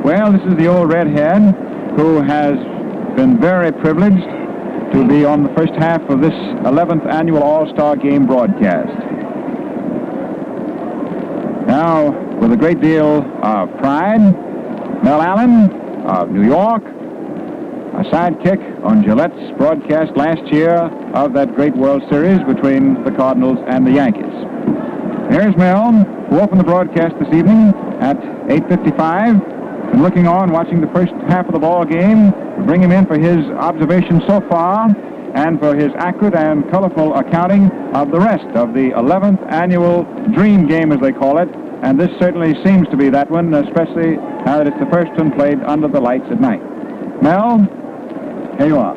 Well, this is the old redhead who has been very privileged to be on the first half of this 11th annual All-Star Game broadcast. Now, with a great deal of pride, Mel Allen of New York, a sidekick on Gillette's broadcast last year of that great World Series between the Cardinals and the Yankees. Here's Mel, who opened the broadcast this evening at 8:55. Been looking on, watching the first half of the ball game. We'll bring him in for his observations so far and for his accurate and colorful accounting of the rest of the 11th annual Dream Game, as they call it. And this certainly seems to be that one, especially now that it's the first one played under the lights at night. Mel, here you are.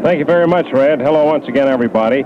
Thank you very much, Red. Hello once again, everybody.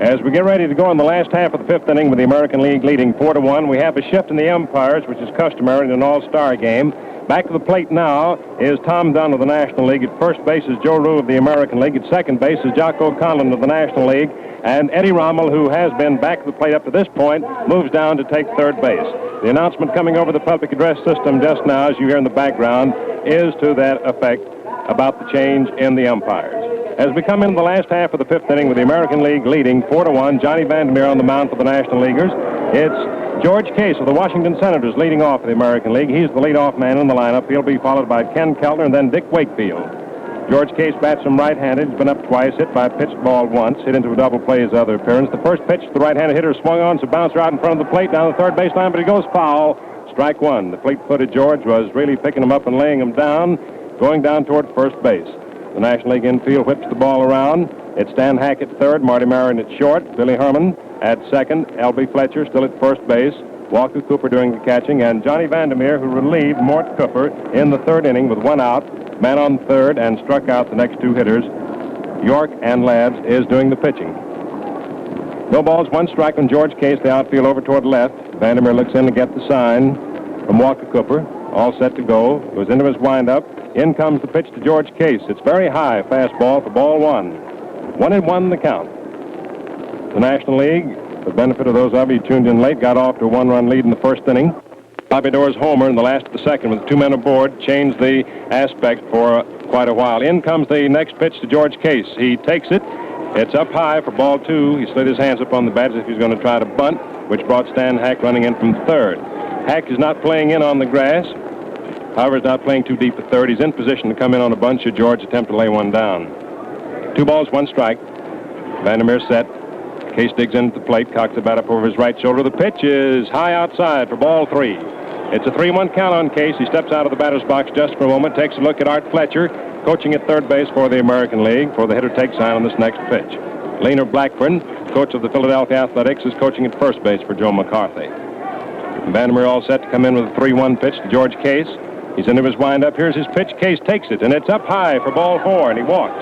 As we get ready to go in the last half of the fifth inning with the American League leading 4-1, we have a shift in the umpires, which is customary in an all-star game. Back to the plate now is Tom Dunn of the National League. At first base is Joe Rue of the American League. At second base is Jocko Conlon of the National League. And Eddie Rommel, who has been back to the plate up to this point, moves down to take third base. The announcement coming over the public address system just now, as you hear in the background, is to that effect about the change in the umpires. As we come into the last half of the fifth inning with the American League leading 4-1, Johnny Vandermeer on the mound for the National Leaguers. It's George Case of the Washington Senators leading off the American League. He's the leadoff man in the lineup. He'll be followed by Ken Keltner and then Dick Wakefield. George Case bats from right-handed. He's been up twice, hit by a pitched ball once, hit into a double play his other appearance. The first pitch, the right-handed hitter swung on, so bouncer out in front of the plate down the third baseline, but he goes foul. Strike one. The fleet-footed George was really picking him up and laying him down, going down toward first base. The National League infield whips the ball around. It's Stan Hack at third, Marty Marion at short, Billy Herman at second, L.B. Fletcher still at first base, Walker Cooper doing the catching, and Johnny Vandermeer, who relieved Mort Cooper in the third inning with one out, man on third, and struck out the next two hitters. York and Lads is doing the pitching. No balls, one strike on George Case, the outfield over toward left. Vandermeer looks in to get the sign from Walker Cooper. All set to go. Goes into his windup. In comes the pitch to George Case. It's very high, fastball for ball one. 1-1 the count. The National League, for the benefit of those of you who tuned in late, got off to a one-run lead in the first inning. Bobby Doerr's homer in the last of the second with two men aboard changed the aspect for quite a while. In comes the next pitch to George Case. He takes it. It's up high for ball two. He slid his hands up on the bat as if he was going to try to bunt, which brought Stan Hack running in from third. Hack is not playing in on the grass. However, he's not playing too deep at third. He's in position to come in on a bunt should George attempt to lay one down. 2 balls, 1 strike. Vandermeer set. Case digs into the plate, cocks the bat up over his right shoulder. The pitch is high outside for ball 3. It's a 3-1 count on Case. He steps out of the batter's box just for a moment, takes a look at Art Fletcher, coaching at third base for the American League, for the hitter take sign on this next pitch. Laner Blackburn, coach of the Philadelphia Athletics, is coaching at first base for Joe McCarthy. Vandermeer all set to come in with a 3-1 pitch to George Case. He's into his windup. Here's his pitch. Case takes it, and it's up high for ball 4, and he walks.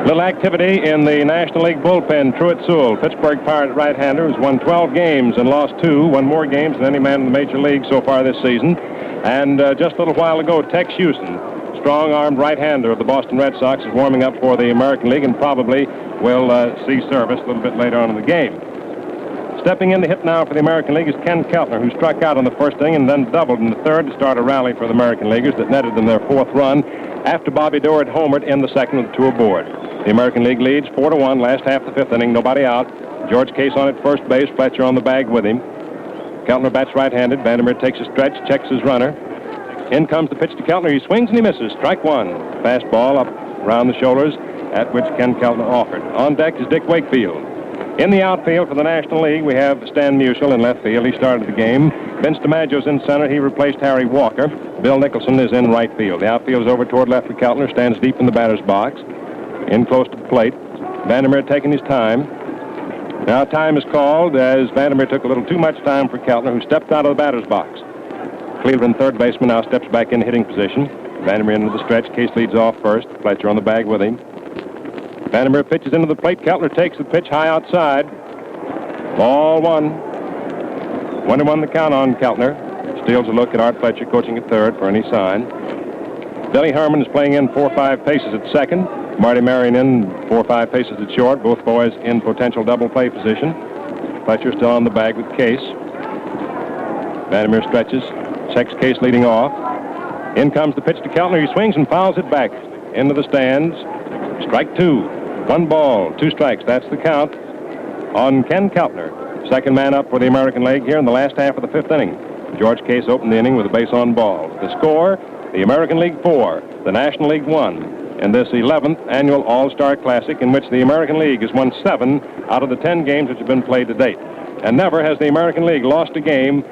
Little activity in the National League bullpen. Truett Sewell, Pittsburgh Pirate right-hander, who's won 12 games and lost 2, won more games than any man in the Major League so far this season. And just a little while ago, Tex Houston, strong-armed right-hander of the Boston Red Sox, is warming up for the American League and probably will see service a little bit later on in the game. Stepping in to hit now for the American League is Ken Keltner, who struck out on the first inning and then doubled in the third to start a rally for the American Leaguers that netted them their 4th run after Bobby Doer had homered in the second with 2 aboard. The American League leads 4-1, last half of the 5th inning, nobody out. George Case on at first base, Fletcher on the bag with him. Keltner bats right-handed. Vandermeer takes a stretch, checks his runner. In comes the pitch to Keltner. He swings and he misses. Strike 1. Fastball up around the shoulders, at which Ken Keltner offered. On deck is Dick Wakefield. In the outfield for the National League, we have Stan Musial in left field. He started the game. Vince DiMaggio's in center. He replaced Harry Walker. Bill Nicholson is in right field. The outfield is over toward left for Keltner. Stands deep in the batter's box. In close to the plate. Vandermeer taking his time. Now time is called as Vandermeer took a little too much time for Keltner, who stepped out of the batter's box. Cleveland third baseman now steps back in hitting position. Vandermeer into the stretch. Case leads off first. Fletcher on the bag with him. Vandermeer pitches into the plate. Keltner takes the pitch high outside. Ball 1. 1-1 the count on Keltner. Steals a look at Art Fletcher coaching at third for any sign. Billy Herman is playing in 4 or 5 paces at second. Marty Marion in 4 or 5 paces at short. Both boys in potential double play position. Fletcher still on the bag with Case. Vandermeer stretches, checks Case leading off. In comes the pitch to Keltner. He swings and fouls it back into the stands. Strike two. 1 ball, 2 strikes. That's the count on Ken Keltner. Second man up for the American League here in the last half of the 5th inning. George Case opened the inning with a base on balls. The score, the American League 4, the National League 1, in this 11th annual All-Star Classic, in which the American League has won 7 out of the 10 games which have been played to date. And never has the American League lost a game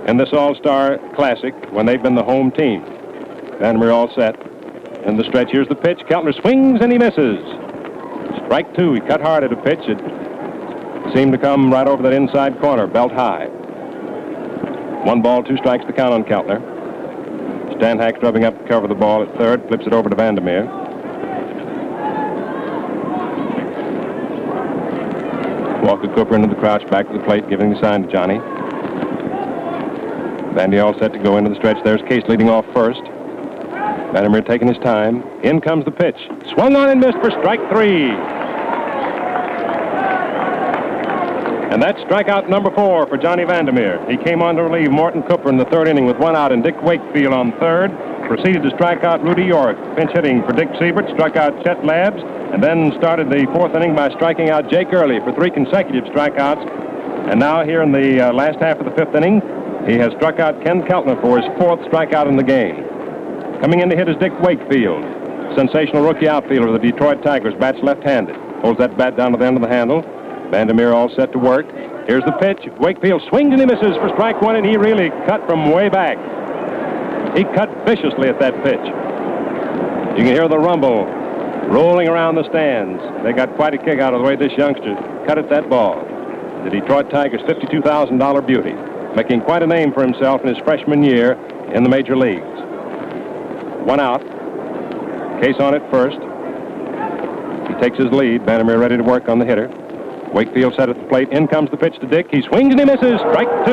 in this All-Star Classic when they've been the home team. Vandermeer all set. In the stretch, here's the pitch. Keltner swings and he misses. Strike 2. He cut hard at a pitch. It seemed to come right over that inside corner, belt high. 1 ball, 2 strikes to count on Keltner. Stanhack rubbing up to cover the ball at third, flips it over to Vandermeer. Walker Cooper into the crouch, back to the plate, giving the sign to Johnny. Vandy all set to go into the stretch. There's Case leading off first. Vandermeer taking his time. In comes the pitch. Swung on and missed for strike 3. And that's strikeout number 4 for Johnny Vandermeer. He came on to relieve Morton Cooper in the 3rd inning with 1 out, and Dick Wakefield on 3rd. Proceeded to strike out Rudy York. Pinch hitting for Dick Siebert, struck out Chet Labbs, and then started the 4th inning by striking out Jake Early for 3 consecutive strikeouts. And now here in the last half of the 5th inning, he has struck out Ken Keltner for his 4th strikeout in the game. Coming in to hit is Dick Wakefield, sensational rookie outfielder of the Detroit Tigers, bats left-handed. Holds that bat down to the end of the handle. Vandermeer all set to work. Here's the pitch. Wakefield swings and he misses for strike 1, and he really cut from way back. He cut viciously at that pitch. You can hear the rumble rolling around the stands. They got quite a kick out of the way this youngster cut at that ball. The Detroit Tigers' $52,000 beauty, making quite a name for himself in his freshman year in the major leagues. 1 out. Case on at first. He takes his lead. Vandermeer ready to work on the hitter. Wakefield set at the plate. In comes the pitch to Dick. He swings and he misses. Strike 2.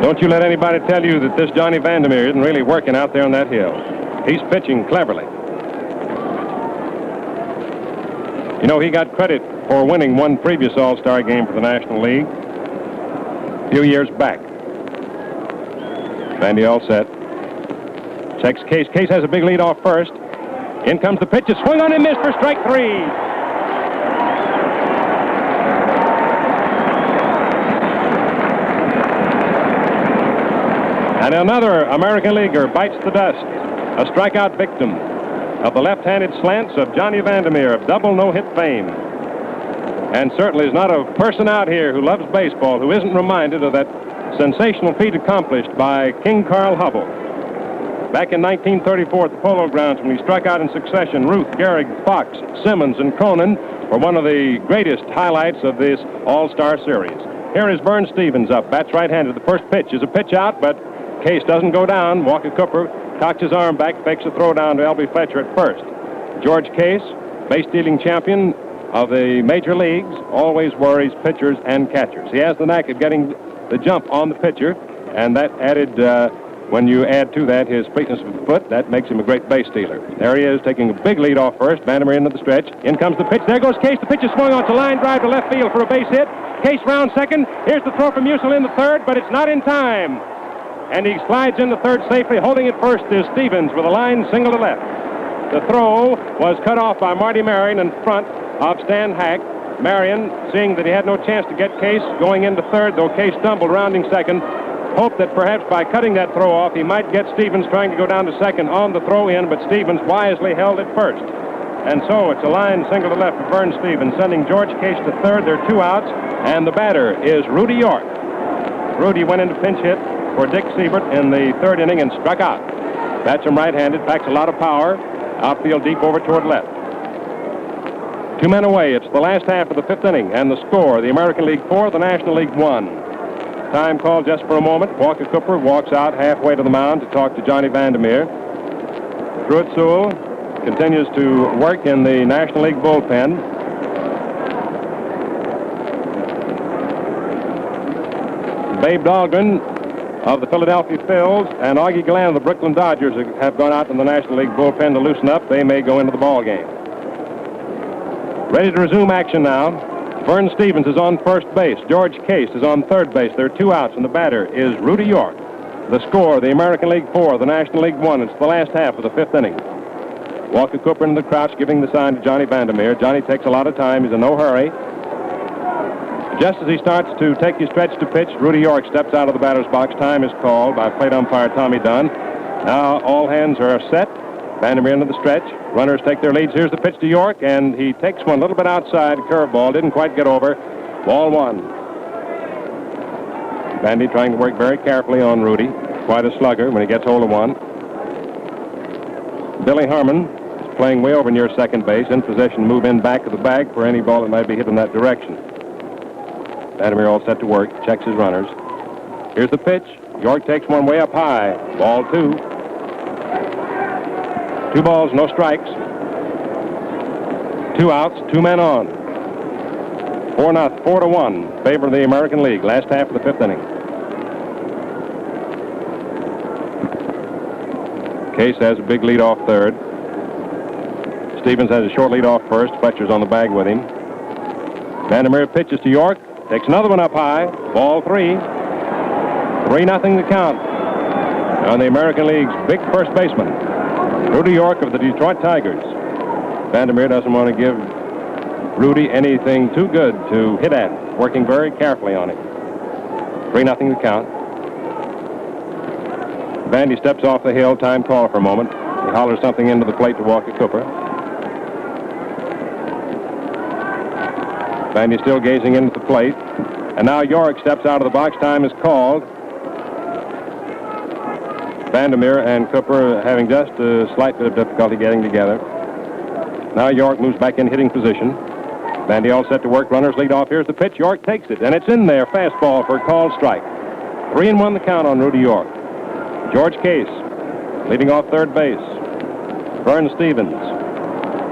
Don't you let anybody tell you that this Johnny Vandermeer isn't really working out there on that hill. He's pitching cleverly. You know, he got credit for winning 1 previous All-Star game for the National League a few years back. Vandy all set. Checks Case. Case has a big lead off first. In comes the pitch. A swing on and miss for strike 3. And another American leaguer bites the dust. A strikeout victim of the left-handed slants of Johnny Vandermeer of double no-hit fame. And certainly is not a person out here who loves baseball who isn't reminded of that sensational feat accomplished by King Carl Hubbell. Back in 1934 at the Polo Grounds, when he struck out in succession, Ruth, Gehrig, Fox, Simmons, and Cronin were one of the greatest highlights of this All-Star Series. Here is Vern Stevens up, bats right-handed. The first pitch is a pitch out, but Case doesn't go down. Walker Cooper cocks his arm back, fakes a throw down to L.B. Fletcher at first. George Case, base-stealing champion of the major leagues, always worries pitchers and catchers. He has the knack of getting the jump on the pitcher, and that added, when you add to that his fleetness of the foot, that makes him a great base stealer. There he is, taking a big lead off first. Vandermeer into the stretch. In comes the pitch. There goes Case. The pitch is swung on. It's a line drive to left field for a base hit. Case round second. Here's the throw from Musil in the third, but it's not in time. And he slides into third safely. Holding it first is Stevens with a line single to left. The throw was cut off by Marty Marion in front of Stan Hack. Marion, seeing that he had no chance to get Case going into third, though Case stumbled rounding second, hoped that perhaps by cutting that throw off, he might get Stevens trying to go down to second on the throw-in, but Stevens wisely held it first. And so it's a line single to left for Vern Stevens, sending George Case to third. There are 2 outs, and the batter is Rudy York. Rudy went into pinch hit for Dick Siebert in the 3rd inning and struck out. Bats him right-handed, packs a lot of power, outfield deep over toward left. 2 men away. It's the last half of the 5th inning, and the score, the American League 4, the National League 1. Time called just for a moment. Walker Cooper walks out halfway to the mound to talk to Johnny Vandermeer. Truett Sewell continues to work in the National League bullpen. Babe Dahlgren of the Philadelphia Phils and Augie Glenn of the Brooklyn Dodgers have gone out in the National League bullpen to loosen up. They may go into the ball game. Ready to resume action now. Vern Stevens is on first base. George Case is on third base. There are 2 outs, and the batter is Rudy York. The score, the American League 4, the National League 1. It's the last half of the 5th inning. Walker Cooper in the crouch, giving the sign to Johnny Vandermeer. Johnny takes a lot of time. He's in no hurry. Just as he starts to take his stretch to pitch, Rudy York steps out of the batter's box. Time is called by plate umpire Tommy Dunn. Now all hands are set. Vandermeer into the stretch. Runners take their leads. Here's the pitch to York, and he takes one a little bit outside. Curveball. Didn't quite get over. Ball 1. Vandy trying to work very carefully on Rudy. Quite a slugger when he gets hold of one. Billy Harmon is playing way over near second base, in position to move in back of the bag for any ball that might be hit in that direction. Vandermeer all set to work, checks his runners. Here's the pitch. York takes one way up high. Ball 2. 2 balls, no strikes. 2 outs, 2 men on. 4-1, favor of the American League. Last half of the 5th inning. Case has a big lead off third. Stevens has a short lead off first. Fletcher's on the bag with him. Vandermeer pitches to York. Takes another one up high. Ball 3. 3-0 the count on the American League's big first baseman, Rudy York of the Detroit Tigers. Vandermeer doesn't want to give Rudy anything too good to hit at, working very carefully on it. 3-0 the count. Vandy steps off the hill. Time call for a moment. He hollers something into the plate to Walker Cooper. Vandy still gazing into the plate. And now York steps out of the box. Time is called. Vandermeer and Cooper having just a slight bit of difficulty getting together. Now York moves back in hitting position. Vandy all set to work. Runners lead off. Here's the pitch. York takes it, and it's in there. Fastball for a called strike. 3-1 the count on Rudy York. George Case leading off third base. Vern Stevens,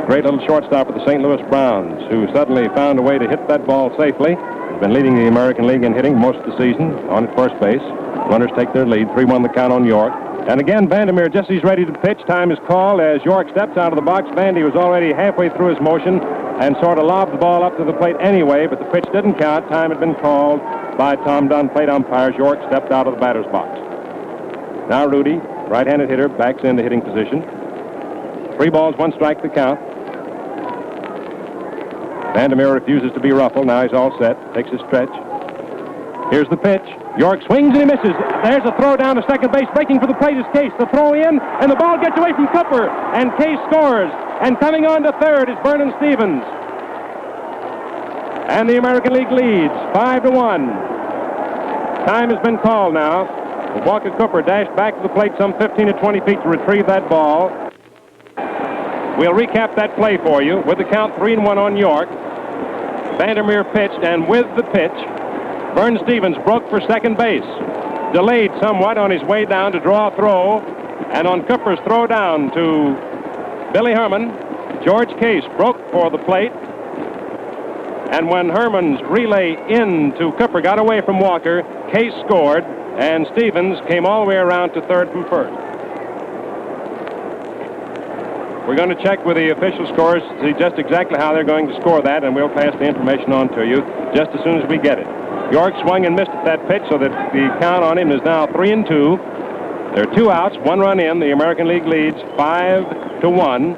great little shortstop of the St. Louis Browns, who suddenly found a way to hit that ball safely. He's been leading the American League in hitting most of the season on at first base. Runners take their lead. 3-1 the count on York. And again, Vandermeer, just as he's ready to pitch, time is called as York steps out of the box. Vandy was already halfway through his motion and sort of lobbed the ball up to the plate anyway, but the pitch didn't count. Time had been called by Tom Dunn, plate umpires. York stepped out of the batter's box. Now Rudy, right-handed hitter, backs into hitting position. 3 balls, 1 strike the count. Vandermeer refuses to be ruffled. Now he's all set. Takes his stretch. Here's the pitch. York swings and he misses. There's a throw down to second base. Breaking for the plate is Case. The throw in, and the ball gets away from Cooper. And Case scores. And coming on to third is Vernon Stevens. And the American League leads 5-1. Time has been called now. Walker Cooper dashed back to the plate some 15 to 20 feet to retrieve that ball. We'll recap that play for you. With the count 3-1 on York, Vandermeer pitched, and with the pitch, Vern Stevens broke for second base, delayed somewhat on his way down to draw a throw, and on Cooper's throw down to Billy Herman, George Case broke for the plate, and when Herman's relay in to Cooper got away from Walker, Case scored, and Stevens came all the way around to third from first. We're going to check with the official scores to see just exactly how they're going to score that, and we'll pass the information on to you just as soon as we get it. York swung and missed at that pitch, so that the count on him is now 3-2. There are 2 outs, 1 run in. The American League leads 5-1.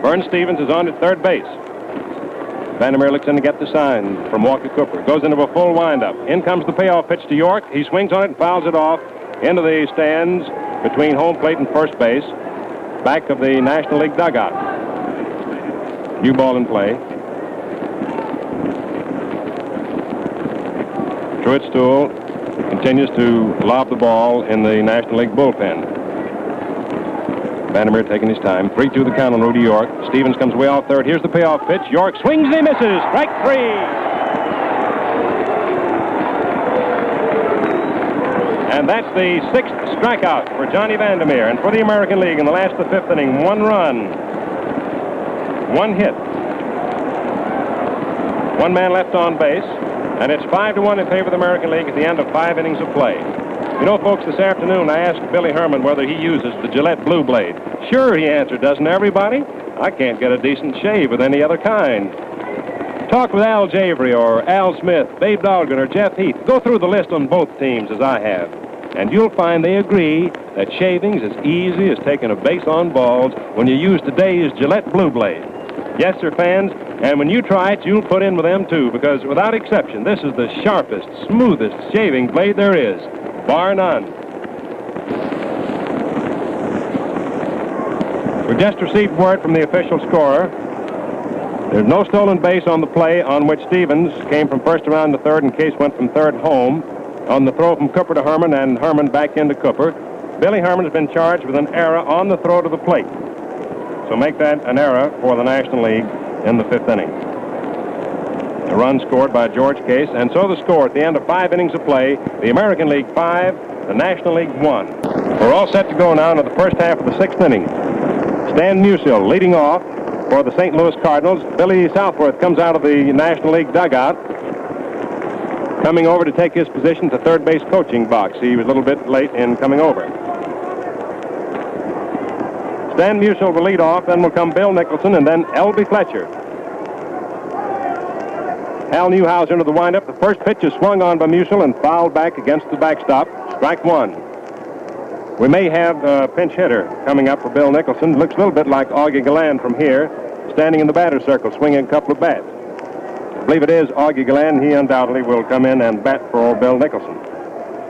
Vern Stevens is on at third base. Vandermeer looks in to get the sign from Walker Cooper. Goes into a full windup. In comes the payoff pitch to York. He swings on it and fouls it off into the stands between home plate and first base, back of the National League dugout. New ball in play. Truitt-Stool continues to lob the ball in the National League bullpen. Vandermeer taking his time. 3-2 the count on Rudy York. Stevens comes way off third. Here's the payoff pitch. York swings and he misses. Strike 3. And that's the 6th strikeout for Johnny Vandermeer. And for the American League in the last of the 5th inning, 1 run, 1 hit, 1 man left on base. And it's 5-1 in favor of the American League at the end of 5 innings of play. You know, folks, this afternoon I asked Billy Herman whether he uses the Gillette Blue Blade. Sure, he answered, doesn't everybody? I can't get a decent shave with any other kind. Talk with Al Javery or Al Smith, Babe Dahlgren, or Jeff Heath. Go through the list on both teams as I have, and you'll find they agree that shaving's as easy as taking a base on balls when you use today's Gillette Blue Blade. Yes, sir, fans, and when you try it, you'll put in with them, too, because without exception, this is the sharpest, smoothest shaving blade there is, bar none. We just received word from the official scorer. There's no stolen base on the play on which Stevens came from first around to third and Case went from third home. On the throw from Cooper to Herman and Herman back into Cooper, Billy Herman has been charged with an error on the throw to the plate. So make that an error for the National League in the 5th inning. A run scored by George Case, and so the score at the end of 5 innings of play, the American League 5, the National League 1. We're all set to go now into the first half of the 6th inning. Stan Musial leading off for the St. Louis Cardinals. Billy Southworth comes out of the National League dugout, coming over to take his position to third base coaching box. He was a little bit late in coming over. Stan Musial will lead off, then will come Bill Nicholson, and then L.B. Fletcher. Hal Newhouser into the windup. The first pitch is swung on by Musial and fouled back against the backstop. Strike one. We may have a pinch hitter coming up for Bill Nicholson. Looks a little bit like Augie Galland from here, standing in the batter's circle, swinging a couple of bats. I believe it is Augie Galland. He undoubtedly will come in and bat for old Bill Nicholson.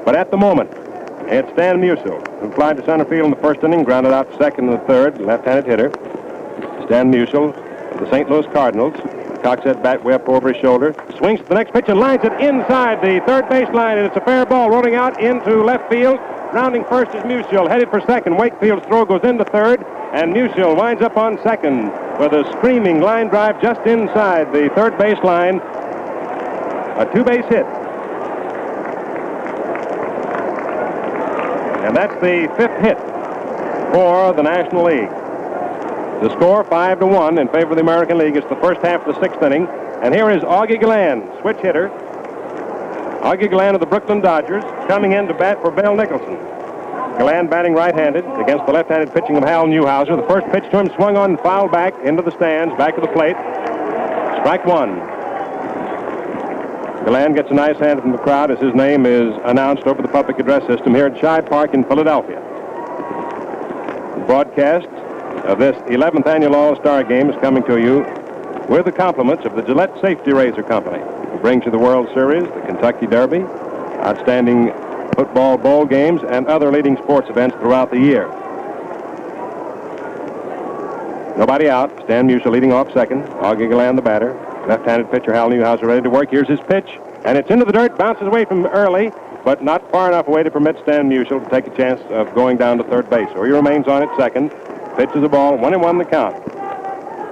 But at the moment, it's Stan Musial, who flied to center field in the first inning, grounded out to second in the third, left-handed hitter. Stan Musial of the St. Louis Cardinals. Cocks that bat way up over his shoulder. Swings to the next pitch and lines it inside the third base line, and it's a fair ball rolling out into left field. Rounding first is Musial, headed for second. Wakefield's throw goes into third, and Musial winds up on second with a screaming line drive just inside the third base line. A two-base hit. And that's the 5th hit for the National League. The score 5-1 in favor of the American League. It's the first half of the 6th inning. And here is Augie Galland, switch hitter. Augie Galland of the Brooklyn Dodgers coming in to bat for Bill Nicholson. Galland batting right-handed against the left-handed pitching of Hal Newhouser. The first pitch to him swung on and fouled back into the stands, back to the plate. Strike one. Galland gets a nice hand from the crowd as his name is announced over the public address system here at Shibe Park in Philadelphia. The broadcast of this 11th annual All-Star Game is coming to you with the compliments of the Gillette Safety Razor Company, who brings you the World Series, the Kentucky Derby, outstanding football bowl games, and other leading sports events throughout the year. Nobody out. Stan Musial leading off second. Augie Galland the batter. Left-handed pitcher Hal Newhouser ready to work. Here's his pitch, and it's into the dirt. Bounces away from early, but not far enough away to permit Stan Musial to take a chance of going down to third base. So he remains on at second. Pitches the ball, 1-1 the count.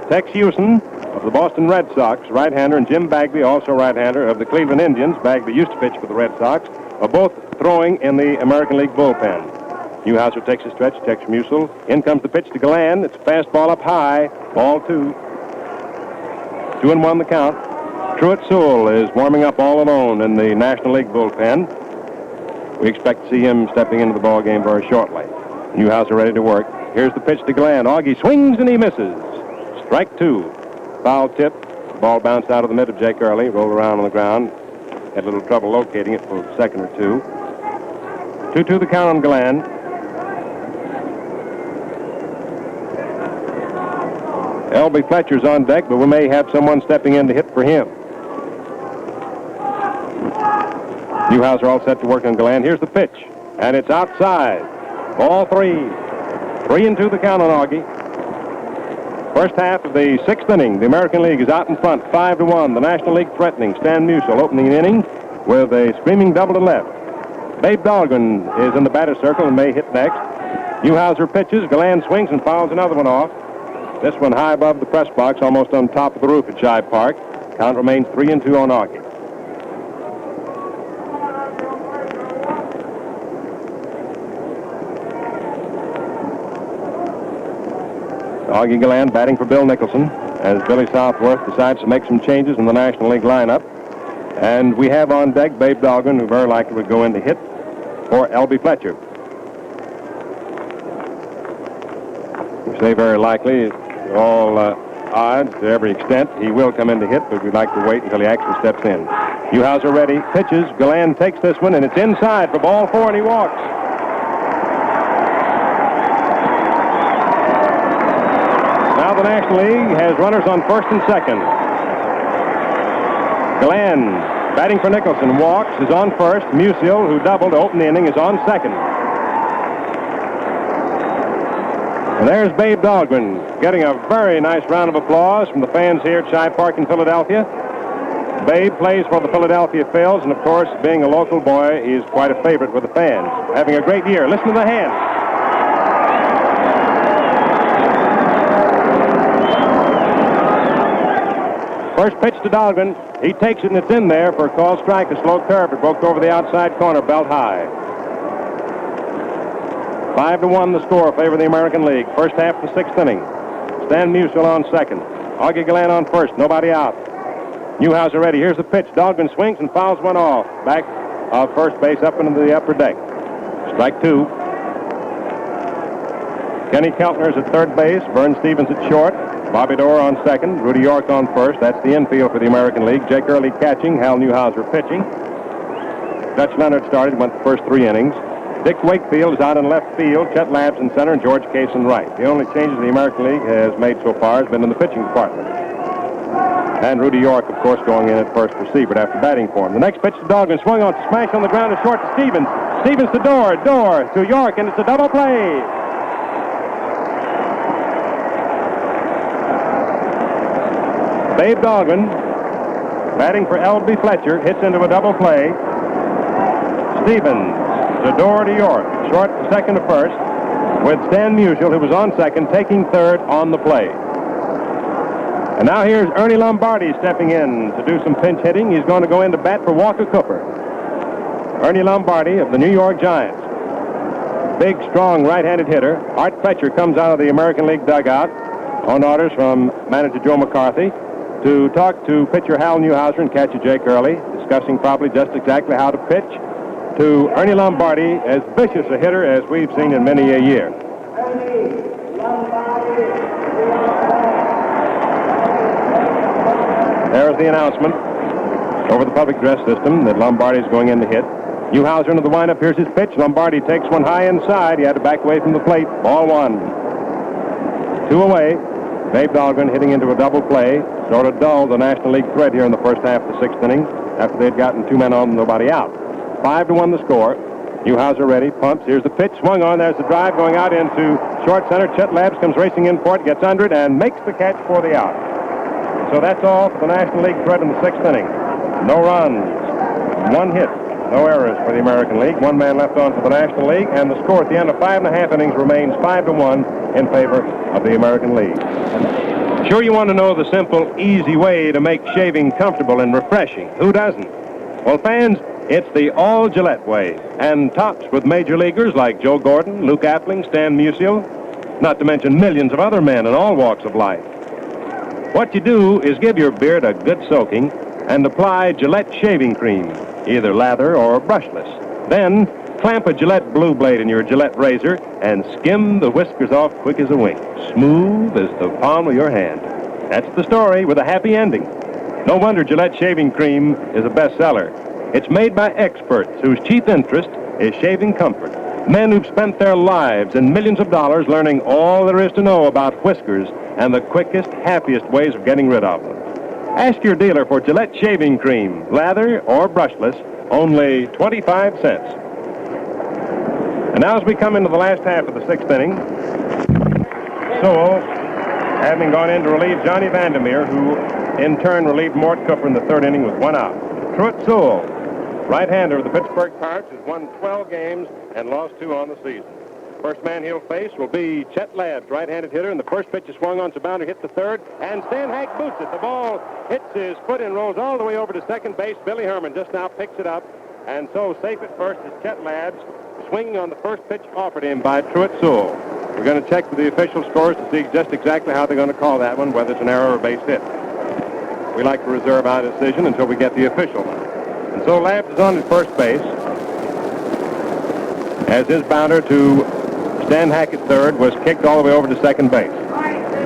Tex Houston of the Boston Red Sox, right-hander, and Jim Bagby, also right-hander, of the Cleveland Indians. Bagby used to pitch for the Red Sox, are both throwing in the American League bullpen. Newhouser takes a stretch, checks Musial. In comes the pitch to Galland. It's a fastball up high, ball 2. 2-1 the count. Truett Sewell is warming up all alone in the National League bullpen. We expect to see him stepping into the ball game very shortly. Newhouser ready to work. Here's the pitch to Galland. Augie swings and he misses. Strike 2. Foul tip. The ball bounced out of the mid of Jake Early, rolled around on the ground. Had a little trouble locating it for a second or two. 2-2 the count on Galland. L.B. Fletcher's on deck, but we may have someone stepping in to hit for him. Newhouser all set to work on Galland. Here's the pitch, and it's outside. Ball 3. 3-2 the count on Augie. First half of the 6th inning. The American League is out in front, 5-1. The National League threatening. Stan Musial opening the inning with a screaming double to left. Babe Dahlgren is in the batter's circle and may hit next. Newhouser pitches. Galland swings and fouls another one off. This one high above the press box, almost on top of the roof at Shibe Park. Count remains 3-2 on Augie. Augie Galland batting for Bill Nicholson as Billy Southworth decides to make some changes in the National League lineup. And we have on deck Babe Dahlgren, who very likely would go in to hit for L.B. Fletcher. We say very likely. All odds to every extent. He will come in to hit, but we'd like to wait until he actually steps in. Newhouser ready, pitches. Galland takes this one, and it's inside for ball 4, and he walks. Now the National League has runners on first and second. Galland, batting for Nicholson, walks, is on first. Musial, who doubled to open the inning, is on second. And there's Babe Dahlgren getting a very nice round of applause from the fans here at Shibe Park in Philadelphia. Babe plays for the Philadelphia Phils, and of course, being a local boy, he's quite a favorite with the fans. Having a great year. Listen to the hands. First pitch to Dahlgren. He takes it, and it's in there for a called strike, a slow curve. It broke over the outside corner, belt high. 5-1 the score in favor of the American League. First half of the sixth inning. Stan Musial on second. Augie Galland on first. Nobody out. Newhouser ready. Here's the pitch. Dahlgren swings and fouls one off. Back of first base up into the upper deck. Strike 2. Kenny Keltner's at third base. Vern Stevens at short. Bobby Dorr on second. Rudy York on first. That's the infield for the American League. Jake Early catching. Hal Newhouser pitching. Dutch Leonard started. Went the first 3 innings. Dick Wakefield is out in left field. Chet Labbs in center, and George Case in right. The only changes the American League has made so far has been in the pitching department. And Rudy York, of course, going in at first for Siebert after batting for him. The next pitch to Dahlgren, swung on, smash on the ground to short to Stevens. Stevens to Dorr to York, and it's a double play. Babe Dahlgren, batting for L.B. Fletcher, hits into a double play. Stevens to Dorr to York, short to second to first, with Stan Musial, who was on second, taking third on the play. And now here's Ernie Lombardi stepping in to do some pinch hitting. He's going to go in to bat for Walker Cooper. Ernie Lombardi of the New York Giants. Big, strong right-handed hitter. Art Fletcher comes out of the American League dugout on orders from manager Joe McCarthy to talk to pitcher Hal Newhouser and catcher Jake Early, discussing probably just exactly how to pitch to Ernie Lombardi, as vicious a hitter as we've seen in many a year. There's the announcement over the public address system that Lombardi is going in to hit. Newhouser into the windup. Here's his pitch. Lombardi takes one high inside. He had to back away from the plate. Ball 1. 2 away. Babe Dahlgren hitting into a double play. Sort of dulled the National League thread here in the first half of the sixth inning after they'd gotten 2 men on and nobody out. 5-1 the score. Newhouser ready, pumps. Here's the pitch, swung on. There's the drive going out into short center. Chet Labbs comes racing in for it, gets under it, and makes the catch for the out. So that's all for the National League thread in the sixth inning. No runs, 1 hit, no errors for the American League. 1 man left on for the National League, and the score at the end of 5.5 innings remains 5-1 in favor of the American League. Sure, you want to know the simple, easy way to make shaving comfortable and refreshing. Who doesn't? Well, fans, it's the all Gillette way, and tops with major leaguers like Joe Gordon, Luke Appling, Stan Musial, not to mention millions of other men in all walks of life. What you do is give your beard a good soaking and apply Gillette shaving cream, either lather or brushless. Then clamp a Gillette blue blade in your Gillette razor and skim the whiskers off quick as a wink, smooth as the palm of your hand. That's the story with a happy ending. No wonder Gillette shaving cream is a bestseller. It's made by experts whose chief interest is shaving comfort. Men who've spent their lives and millions of dollars learning all there is to know about whiskers and the quickest, happiest ways of getting rid of them. Ask your dealer for Gillette shaving cream, lather or brushless, only 25 cents. And now as we come into the last half of the sixth inning, Sewell, having gone in to relieve Johnny Vandermeer, who in turn relieved Mort Cooper in the third inning with 1 out. Truett Sewell, right-hander of the Pittsburgh Pirates, has won 12 games and lost 2 on the season. First man he'll face will be Chet Labbs, right-handed hitter, and the first pitch is swung on, Sabounder hit the third, and Stan Hack boots it. The ball hits his foot and rolls all the way over to second base. Billy Herman just now picks it up, and so safe at first is Chet Labbs, swinging on the first pitch offered him by Truett Sewell. We're going to check with the official scores to see just exactly how they're going to call that one, whether it's an error or base hit. We like to reserve our decision until we get the official one. And so Labbs is on at first base, as his bounder to Stan Hack at third was kicked all the way over to second base.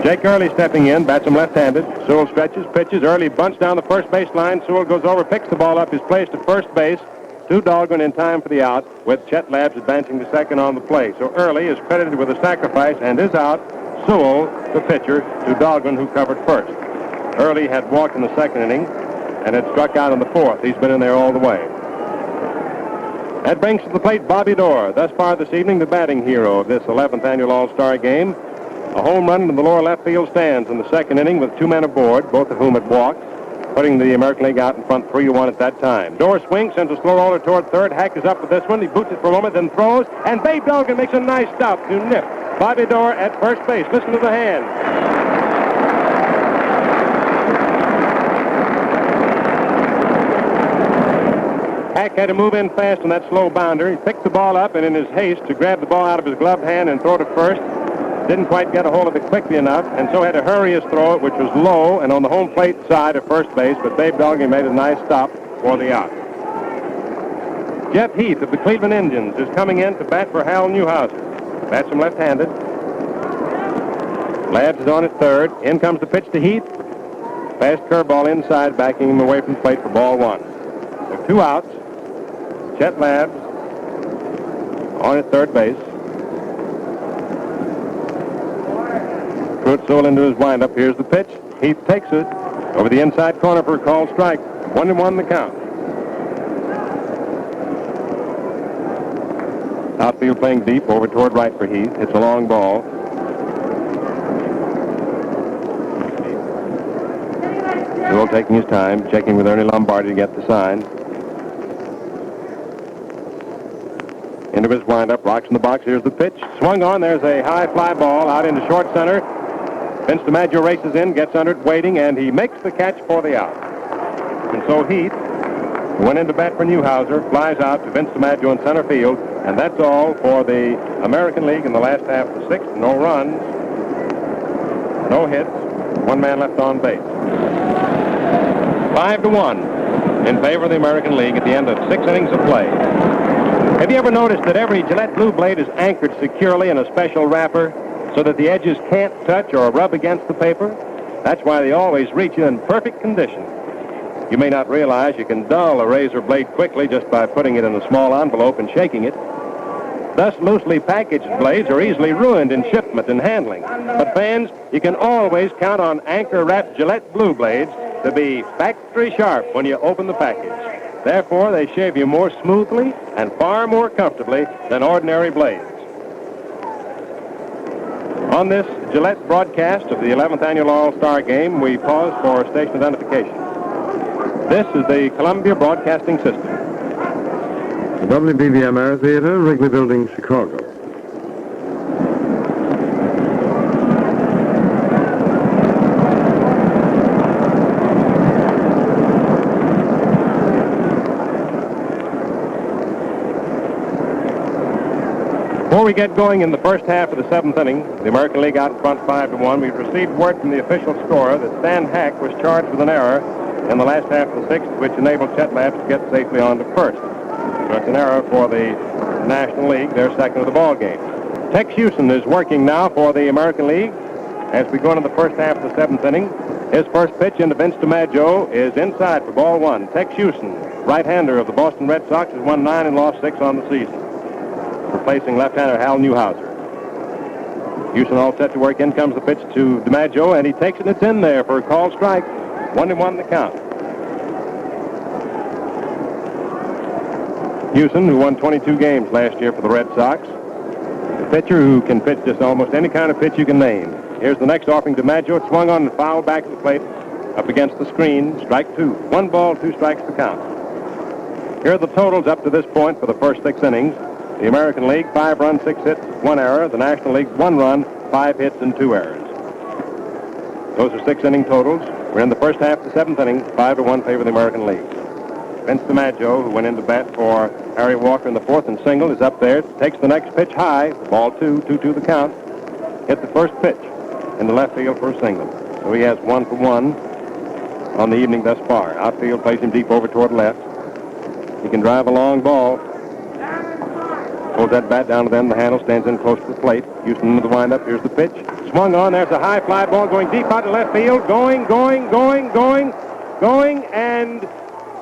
Jake Early stepping in, bats him left-handed. Sewell stretches, pitches. Early bunts down the first baseline. Sewell goes over, picks the ball up, is placed at first base. Two Dahlgren in time for the out, with Chet Labs advancing to second on the play. So Early is credited with a sacrifice and is out. Sewell, the pitcher, to Dahlgren, who covered first. Early had walked in the second inning and had struck out in the fourth. He's been in there all the way. That brings to the plate Bobby Dorr, thus far this evening the batting hero of this 11th annual All-Star game. A home run into the lower left field stands in the second inning with two men aboard, both of whom had walked, putting the American League out in front 3-1 at that time. Dorr swings, sends a slow roller toward third. Hack is up with this one. He boots it for a moment, then throws, and Babe Dahlgren makes a nice stop to nip Bobby Dorr at first base. Listen to the hand. Hack had to move in fast on that slow bounder. He picked the ball up, and in his haste to grab the ball out of his gloved hand and throw it to first, didn't quite get a hold of it quickly enough, and so had to hurry his throw, which was low and on the home plate side of first base, but Babe Dahlgren made a nice stop for the out. Jeff Heath of the Cleveland Indians is coming in to bat for Hal Newhouser. Bats him left-handed. Labs is on at third. In comes the pitch to Heath. Fast curveball inside, backing him away from the plate for ball one. There are two outs. Chet Labs on at third base. Put Sewell into his windup. Here's the pitch. Heath takes it over the inside corner for a called strike. 1-1 the count. Outfield playing deep over toward right for Heath. It's a long ball. Sewell taking his time, checking with Ernie Lombardi to get the sign. Into his windup, rocks in the box. Here's the pitch. Swung on. There's a high fly ball out into short center. Vince DiMaggio races in, gets under it, waiting, and he makes the catch for the out. And so Heath, who went into bat for Newhouser, flies out to Vince DiMaggio in center field, and that's all for the American League in the last half of the sixth. No runs, no hits, one man left on base. 5-1 in favor of the American League at the end of 6 innings of play. Have you ever noticed that every Gillette Blue Blade is anchored securely in a special wrapper so that the edges can't touch or rub against the paper? That's why they always reach you in perfect condition. You may not realize you can dull a razor blade quickly just by putting it in a small envelope and shaking it. Thus, loosely packaged blades are easily ruined in shipment and handling. But fans, you can always count on anchor-wrapped Gillette Blue Blades to be factory sharp when you open the package. Therefore, they shave you more smoothly and far more comfortably than ordinary blades. On this Gillette broadcast of the 11th Annual All-Star Game, we pause for station identification. This is the Columbia Broadcasting System. The WBBM Theater, Wrigley Building, Chicago. Before we get going in the first half of the 7th inning, the American League out in front 5-1, we've received word from the official scorer that Stan Hack was charged with an error in the last half of the 6th, which enabled Chet Labs to get safely on to first. That's an error for the National League. They're second of the ball game. Tex Houston is working now for the American League as we go into the first half of the 7th inning. His first pitch into Vince DiMaggio is inside for ball one. Tex Houston, right-hander of the Boston Red Sox, has won 9 and lost 6 on the season, replacing left-hander Hal Newhouser. Houston all set to work. In comes the pitch to DiMaggio, and he takes it, and it's in there for a called strike. 1-1 the count. Houston, who won 22 games last year for the Red Sox, a pitcher who can pitch just almost any kind of pitch you can name. Here's the next offering to DiMaggio. It swung on and fouled back to the plate up against the screen. Strike 2. 1 ball, 2 strikes to count. Here are the totals up to this point for the first 6 innings. The American League, 5 runs, 6 hits, 1 error. The National League, 1 run, 5 hits, and 2 errors. Those are 6 inning totals. We're in the first half of the 7th inning, 5-1 favor of the American League. Vince DiMaggio, who went into bat for Harry Walker in the 4th and single, is up there, takes the next pitch high, ball 2, 2-2 the count, hit the first pitch in the left field for a single. So he has 1 for 1 on the evening thus far. Outfield plays him deep over toward left. He can drive a long ball. Pulls that bat down to them. The handle stands in close to the plate. Houston into the windup. Here's the pitch. Swung on. There's a high fly ball going deep out to left field. Going, and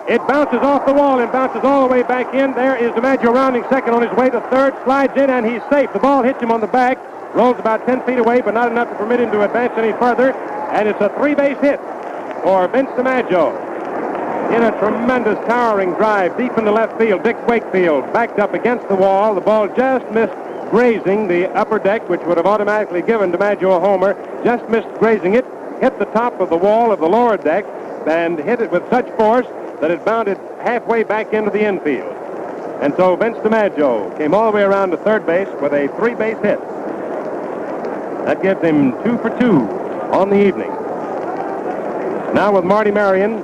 it bounces off the wall and bounces all the way back in. There is DiMaggio rounding second on his way to third. Slides in, and he's safe. The ball hits him on the back. Rolls about 10 feet away, but not enough to permit him to advance any further. And it's a three-base hit for Vince DiMaggio. In a tremendous towering drive deep into left field. Dick Wakefield backed up against the wall. The ball just missed grazing the upper deck, which would have automatically given DiMaggio a homer. Just missed grazing it, hit the top of the wall of the lower deck, and hit it with such force that it bounded halfway back into the infield. And so Vince DiMaggio came all the way around to third base with a three-base hit. That gives him 2 for 2 on the evening. Now with Marty Marion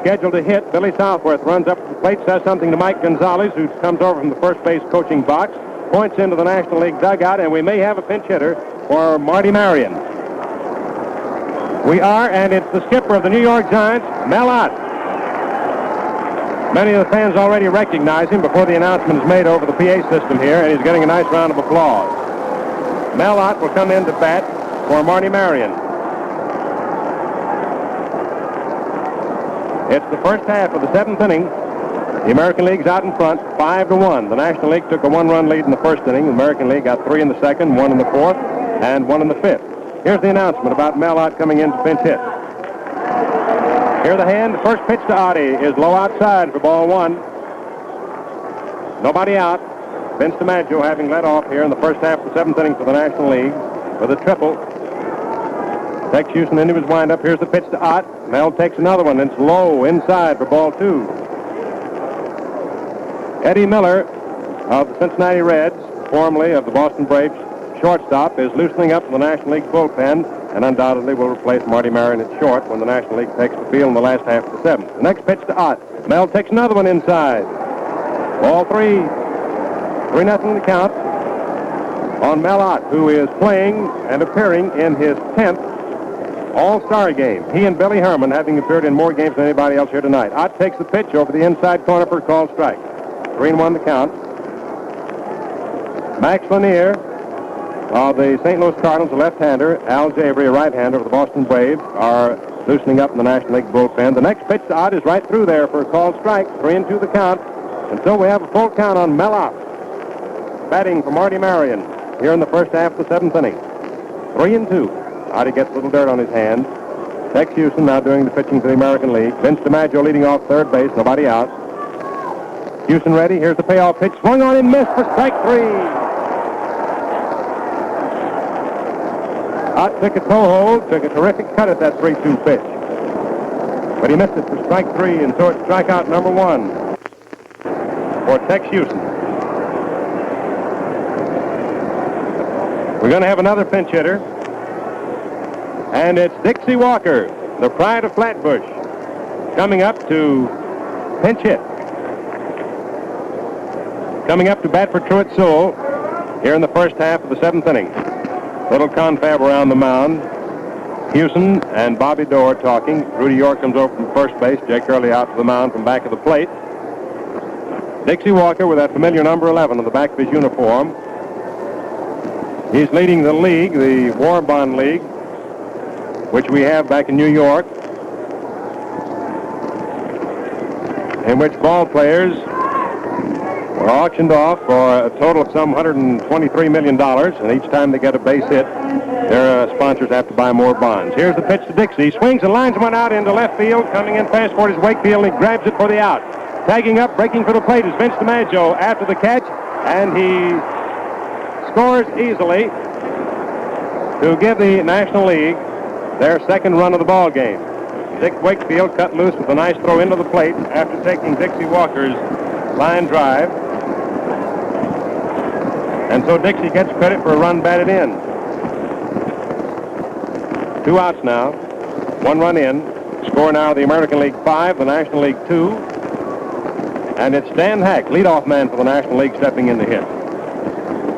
scheduled to hit, Billy Southworth runs up to the plate, says something to Mike Gonzalez, who comes over from the first base coaching box, points into the National League dugout, and we may have a pinch hitter for Marty Marion. We are, and it's the skipper of the New York Giants, Mel Ott. Many of the fans already recognize him before the announcement is made over the PA system here, and he's getting a nice round of applause. Mel Ott will come in to bat for Marty Marion. It's the first half of the seventh inning. The American League's out in front, 5-1. The National League took a one-run lead in the first inning. The American League got 3 in the second, 1 in the fourth, and 1 in the fifth. Here's the announcement about Mel Ott coming in to pinch hit. Here the hand. The first pitch to Oddie is low outside for ball 1. Nobody out. Vince DiMaggio having led off here in the first half of the seventh inning for the National League with a triple. Tex Houston into his windup. Here's the pitch to Ott. Mel takes another one. It's low inside for ball 2. Eddie Miller of the Cincinnati Reds, formerly of the Boston Braves, shortstop, is loosening up in the National League bullpen and undoubtedly will replace Marty Marion at short when the National League takes the field in the last half of the seventh. The next pitch to Ott. Mel takes another one inside. Ball 3. 3-0 the count on Mel Ott, who is playing and appearing in his 10th All-Star game. He and Billy Herman having appeared in more games than anybody else here tonight. Ott takes the pitch over the inside corner for a called strike. 3-1 the count. Max Lanier of the St. Louis Cardinals, a left-hander, Al Jabry, a right-hander of the Boston Braves, are loosening up in the National League bullpen. The next pitch to Ott is right through there for a called strike. 3-2 the count. And so we have a full count on Mel Ott, batting for Marty Marion here in the first half of the seventh inning. 3-2. Oddie gets a little dirt on his hand. Tex Houston now doing the pitching for the American League. Vince DiMaggio leading off third base. Nobody out. Houston ready. Here's the payoff pitch. Swung on and missed for strike 3. Ott took a toe hold, took a terrific cut at that 3-2 pitch. But he missed it for strike 3, and so it's strikeout number 1 for Tex Houston. We're going to have another pinch hitter, and it's Dixie Walker, the pride of Flatbush, coming up to pinch hit. Coming up to bat for Truett Sewell here in the first half of the seventh inning. Little confab around the mound. Houston and Bobby Dorr talking. Rudy York comes over from first base. Jake Early out to the mound from back of the plate. Dixie Walker with that familiar number 11 on the back of his uniform. He's leading the league, the War Bond League, which we have back in New York, in which ball players were auctioned off for a total of some $123 million, and each time they get a base hit, their sponsors have to buy more bonds. Here's the pitch to Dixie. He swings and lines one out into left field. Coming in fast for his Wakefield, and he grabs it for the out. Tagging up, breaking for the plate is Vince DiMaggio after the catch, and he scores easily to give the National League their second run of the ball game. Dick Wakefield cut loose with a nice throw into the plate after taking Dixie Walker's line drive. And so Dixie gets credit for a run batted in. 2 outs now. 1 run in. Score now the American League 5, the National League 2. And it's Dan Hack, leadoff man for the National League, stepping in to hit.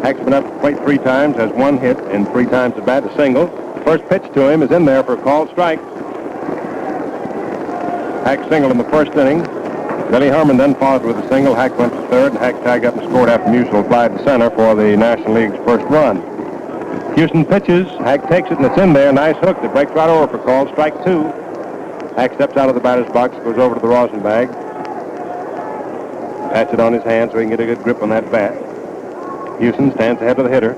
Hack's been up to the plate 3 times, has 1 hit and 3 times at bat, a single. First pitch to him is in there for a called strike. Hack singled in the first inning. Billy Herman then followed with a single. Hack went to third, and Hack tagged up and scored after Musial applied to center for the National League's first run. Houston pitches. Hack takes it, and it's in there. Nice hook that breaks right over for call. Strike two. Hack steps out of the batter's box, goes over to the rosin bag. Pats it on his hand so he can get a good grip on that bat. Houston stands ahead of the hitter.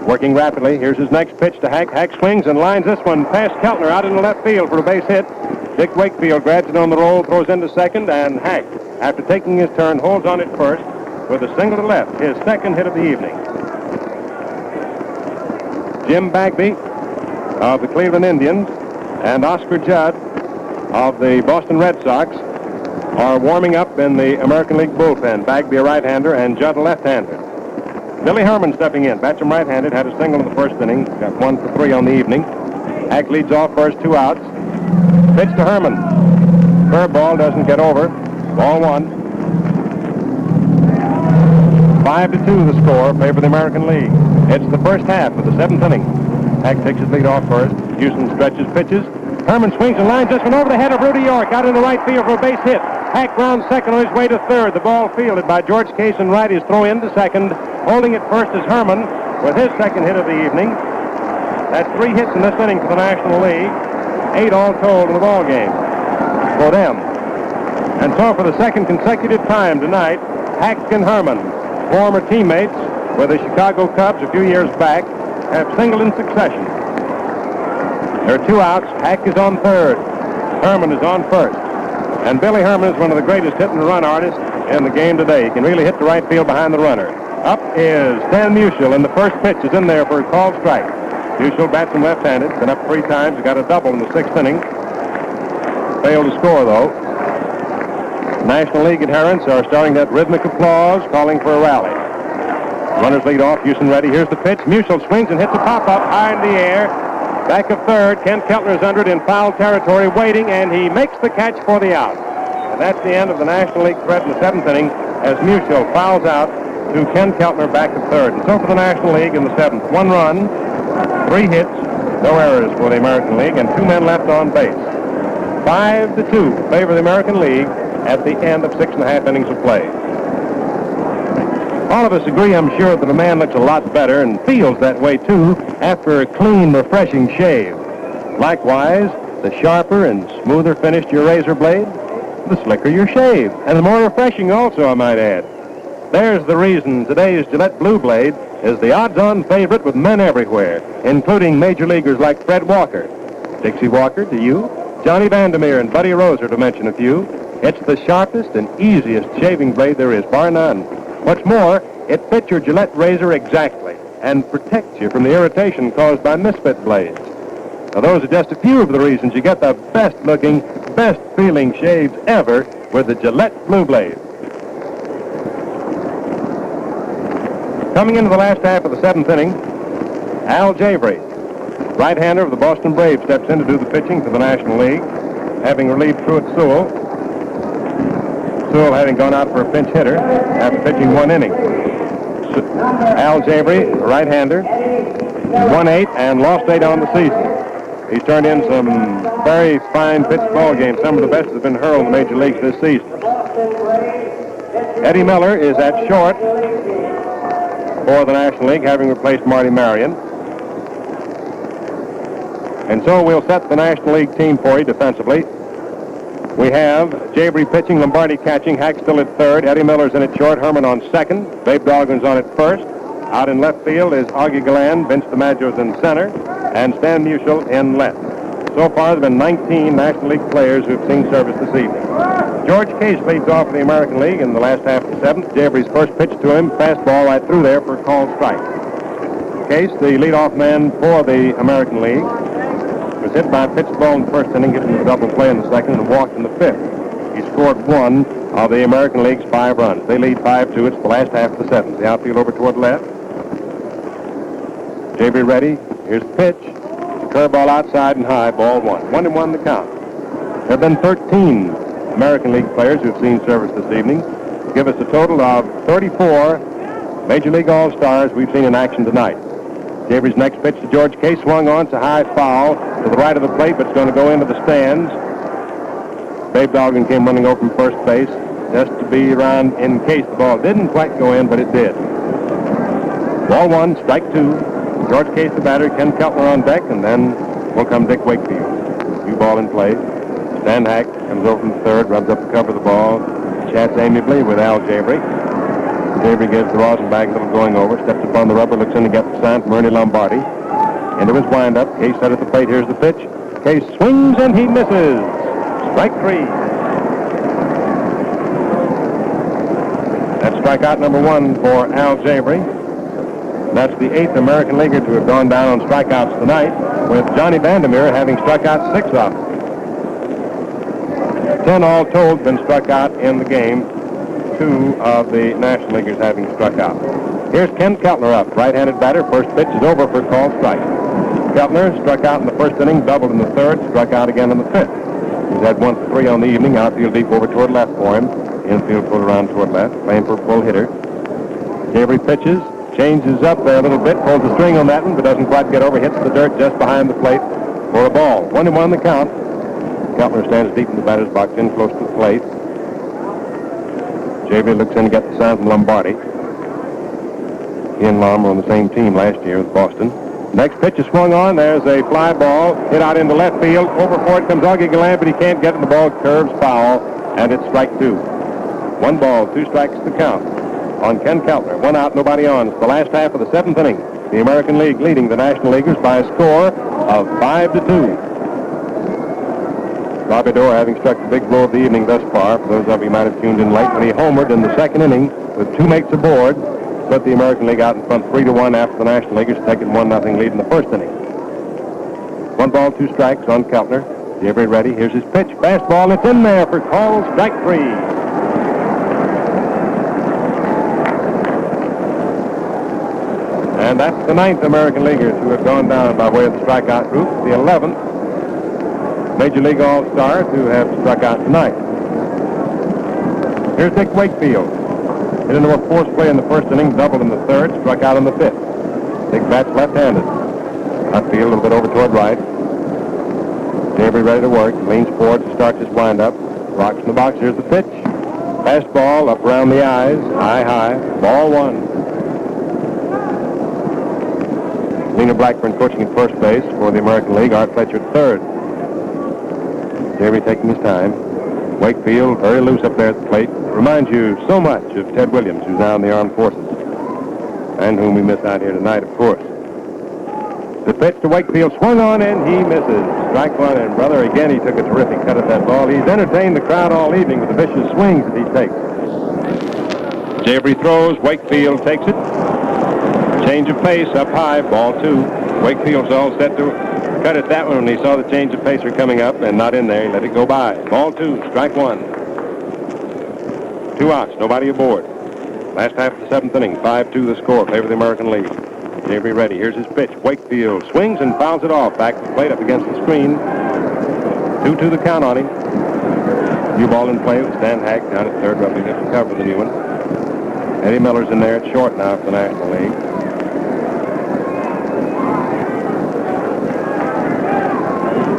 Working rapidly. Here's his next pitch to Hack. Hack swings and lines this one past Keltner out in the left field for a base hit. Dick Wakefield grabs it on the roll, throws into second, and Hack, after taking his turn, holds on at first with a single to left, his second hit of the evening. Jim Bagby of the Cleveland Indians and Oscar Judd of the Boston Red Sox are warming up in the American League bullpen. Bagby a right-hander and Judd a left-hander. Billy Herman stepping in. Bats him right-handed, had a single in the first inning, got 1 for 3 on the evening. Hack leads off first, 2 outs. Pitch to Herman. Curveball doesn't get over. Ball 1. 5-2 the score, favor the American League. It's the first half of the 7th inning. Hack takes his lead off first. Houston stretches pitches. Herman swings and lines this one over the head of Rudy York out in the right field for a base hit. Hack rounds second on his way to third. The ball fielded by George Case and Wright is throw into second. Holding it first is Herman with his second hit of the evening. That's 3 hits in this inning for the National League. 8 all told in the ball game for them. And so for the second consecutive time tonight, Hack and Herman, former teammates with the Chicago Cubs a few years back, have singled in succession. There are 2 outs. Hack is on third. Herman is on first. And Billy Herman is one of the greatest hit and run artists in the game today. He can really hit the right field behind the runner. Up is Stan Musial, and the first pitch is in there for a called strike. Musial bats him left-handed, been up 3 times, got a double in the 6th inning. Failed to score, though. National League adherents are starting that rhythmic applause, calling for a rally. Runners lead off, Houston ready. Here's the pitch. Musial swings and hits a pop-up high in the air. Back of third, Ken Keltner is under it in foul territory, waiting, and he makes the catch for the out. And that's the end of the National League threat in the 7th inning as Musial fouls out to Ken Keltner back of third. And so for the National League in the 7th, 1 run, 3 hits, no errors for the American League, and 2 men left on base. 5-2 favor the American League at the end of 6.5 innings of play. All of us agree, I'm sure, that a man looks a lot better and feels that way, too, after a clean, refreshing shave. Likewise, the sharper and smoother finished your razor blade, the slicker your shave, and the more refreshing also, I might add. There's the reason today's Gillette Blue Blade is the odds-on favorite with men everywhere, including major leaguers like Fred Walker, Dixie Walker, to you, Johnny Vandermeer, and Buddy Roser, to mention a few. It's the sharpest and easiest shaving blade there is, bar none. What's more, it fits your Gillette razor exactly and protects you from the irritation caused by misfit blades. Now, those are just a few of the reasons you get the best-looking, best-feeling shaves ever with the Gillette Blue Blade. Coming into the last half of the 7th inning, Al Javery, right-hander of the Boston Braves, steps in to do the pitching for the National League, having relieved Truett Sewell. Sewell having gone out for a pinch hitter after pitching 1 inning. Al Javery, right-hander, won 8 and lost 8 on the season. He's turned in some very fine pitched ball games, some of the best that have been hurled in the major leagues this season. Eddie Miller is at short for the National League, having replaced Marty Marion. And so we'll set the National League team for you defensively. We have Javery pitching, Lombardi catching, Hack still at third, Eddie Miller's in at short, Herman on second, Babe Doggin's on at first. Out in left field is Augie Galland, Vince DiMaggio's in center, and Stan Musial in left. So far, there have been 19 National League players who have seen service this evening. George Case leads off for the American League in the last half of the 7th. Javery's first pitch to him, fastball right through there for a called strike. Case, the leadoff man for the American League, was hit by a pitched ball in the first inning, hit him a double play in the second, and walked in the 5th. He scored 1 of the American League's 5 runs. They lead 5-2. It's the last half of the 7th. The outfield over toward left. Javery ready. Here's the pitch. Curveball outside and high, ball 1. 1-1 the count. There have been 13 American League players who have seen service this evening. Give us a total of 34 Major League All-Stars we've seen in action tonight. Javery's next pitch to George Case swung on. It's a high foul to the right of the plate, but it's going to go into the stands. Babe Doggin came running over from first base. just to be around in case the ball didn't quite go in, but it did. Ball one, strike two. George Case, the batter, Ken Keltner on deck, and then will come Dick Wakefield. New ball in play. Stan Hack comes over from the third, rubs up the cover of the ball, chats amiably with Al Jabry. Jabry gives the Rosenbach a little going over, steps up on the rubber, looks in to get the sign from Ernie Lombardi. Into his windup. Case set at the plate. Here's the pitch. Case swings and he misses. Strike three. That's strikeout number one for Al Jabry. That's the 8th American leaguer to have gone down on strikeouts tonight, with Johnny Vandermeer having struck out 6 of them. 10 all told been struck out in the game. 2 of the National Leaguers having struck out. Here's Ken Keltner up, right-handed batter. First pitch is over for a called strike. Keltner struck out in the first inning, doubled in the third, struck out again in the fifth. He's had 1 for 3 on the evening. Outfield deep over toward left for him. Infield pulled around toward left, playing for a full hitter. Jabry pitches, changes up there a little bit, pulls the string on that one, but doesn't quite get over, hits the dirt just behind the plate for a ball. 1-1 the count. Keltner stands deep in the batter's box, in close to the plate. Jabry looks in to get the sign from Lombardi. He and Lom were on the same team last year with Boston. Next pitch is swung on. There's a fly ball hit out into left field. Over for it comes Augie Gallant, but he can't get it. The ball curves foul, and it's strike 2. 1 ball, 2 strikes to count on Ken Keltner. 1 out, nobody on. It's the last half of the 7th inning. The American League leading the National Leaguers by a score of 5-2. Bobby Doerr having struck the big blow of the evening thus far. For those of you who might have tuned in late, when he homered in the second inning with 2 mates aboard, put the American League out in front 3-1 after the National Leaguers taking 1-0 lead in the first inning. 1 ball, 2 strikes on Keltner. Jabry ready. Here's his pitch. Fastball. It's in there for call strike 3. And that's the 9th American Leaguers who have gone down by way of the strikeout group. The 11th Major League All-Stars who have struck out tonight. Here's Dick Wakefield. Hit into a force play in the first inning, doubled in the third, struck out in the 5th. Dick bats left-handed. Outfield a little bit over toward right. Jabry ready to work. Leans forward to start his windup. Rocks in the box. Here's the pitch. Fastball up around the eyes. High. Ball 1. Lena Blackburn coaching at first base for the American League. Art Fletcher at third. Jabry taking his time. Wakefield very loose up there at the plate. Reminds you so much of Ted Williams, who's now in the Armed Forces, and whom we miss out here tonight, of course. The pitch to Wakefield swung on, and he misses. Strike 1, and brother, again, he took a terrific cut at that ball. He's entertained the crowd all evening with the vicious swings that he takes. Jabry throws. Wakefield takes it. Change of pace up high, ball 2. Wakefield's all set to cut at that one when he saw the change of pacer coming up and not in there. He let it go by. Ball 2, strike 1. 2 outs, nobody aboard. Last half of the 7th inning, 5-2 the score, favor the American League. Jabry ready. Here's his pitch. Wakefield swings and fouls it off. Back to the plate up against the screen. 2-2 the count on him. New ball in play with Stan Hack down at third, rubbing it to cover the new one. Eddie Miller's in there at short now for the National League.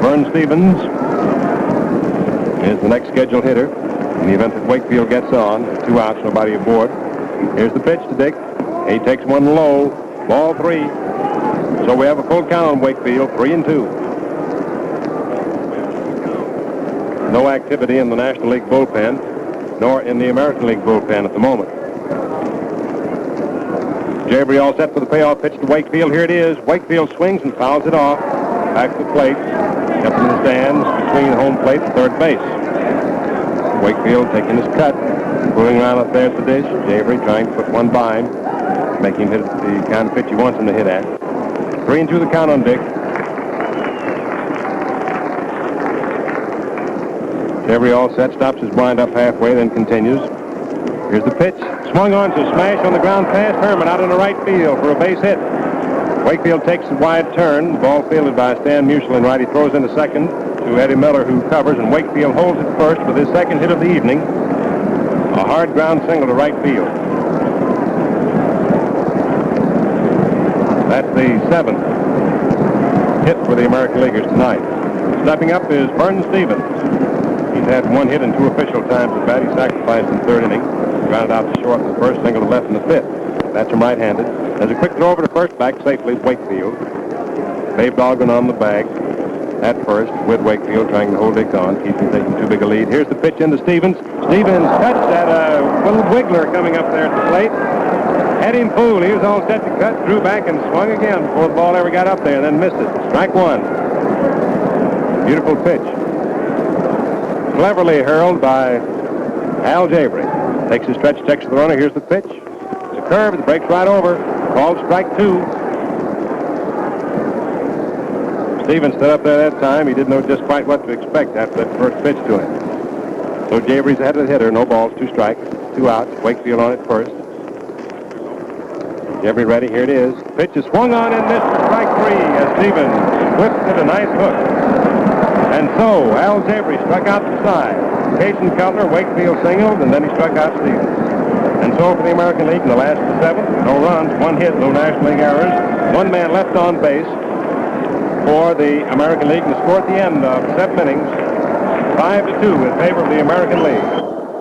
Vern Stevens is the next scheduled hitter in the event that Wakefield gets on. 2 outs, nobody aboard. Here's the pitch to Dick. He takes one low. Ball 3. So we have a full count on Wakefield, 3-2. No activity in the National League bullpen, nor in the American League bullpen at the moment. Jabry all set for the payoff pitch to Wakefield. Here it is. Wakefield swings and fouls it off. Back to the plate. Up in the stands between home plate and third base. Wakefield taking his cut, fooling around up there at the dish. Jabry trying to put one by him, make him hit the kind of pitch he wants him to hit at. 3-2 the count on Dick. Jabry all set, stops his wind up halfway, then continues. Here's the pitch. Swung on to smash on the ground past Herman out in the right field for a base hit. Wakefield takes a wide turn. The ball fielded by Stan Musial in right. He throws into second to Eddie Miller, who covers, and Wakefield holds it first with his second hit of the evening. A hard ground single to right field. That's the 7th hit for the American Leaguers tonight. Stepping up is Vern Stevens. He's had one hit and two official times at bat. He sacrificed in the third inning. Grounded out to short in the first, single to left in the fifth. That's him right-handed. There's a quick throw over to first, back safely Wakefield. Babe Dahlgren on the bag at first with Wakefield trying to hold Dick on, keep him taking too big a lead. Here's the pitch into Stevens. Stevens touched that little wiggler coming up there at the plate. Had him fooled. He was all set to cut, drew back and swung again before the ball ever got up there, and then missed it. Strike one. Beautiful pitch. Cleverly hurled by Al Jabry. Takes his stretch, checks the runner. Here's the pitch. It's a curve. It breaks right over. Called strike two. Stevens stood up there that time. He didn't know just quite what to expect after that first pitch to him. So Jabry's ahead of the hitter. No balls, two strikes, two outs. Wakefield on it first. Jabry ready. Here it is. Pitch is swung on and missed. Strike three as Stevens twisted a nice hook. And so Al Jabry struck out the side. Casey Cutler, Wakefield singled, and then he struck out Stevens. And so for the American League in the last of the seventh, no runs, one hit, no National League errors, one man left on base for the American League. And the score at the end of 7 innings, 5-2 in favor of the American League.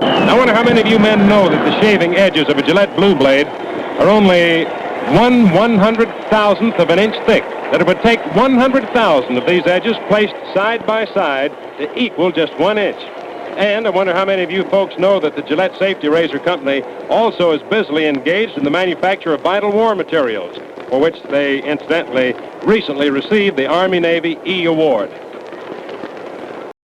I wonder how many of you men know that the shaving edges of a Gillette Blue Blade are only 1/100,000th of an inch thick. That it would take 100,000 of these edges placed side by side to equal just 1 inch. And I wonder how many of you folks know that the Gillette Safety Razor Company also is busily engaged in the manufacture of vital war materials, for which they incidentally recently received the Army-Navy E Award.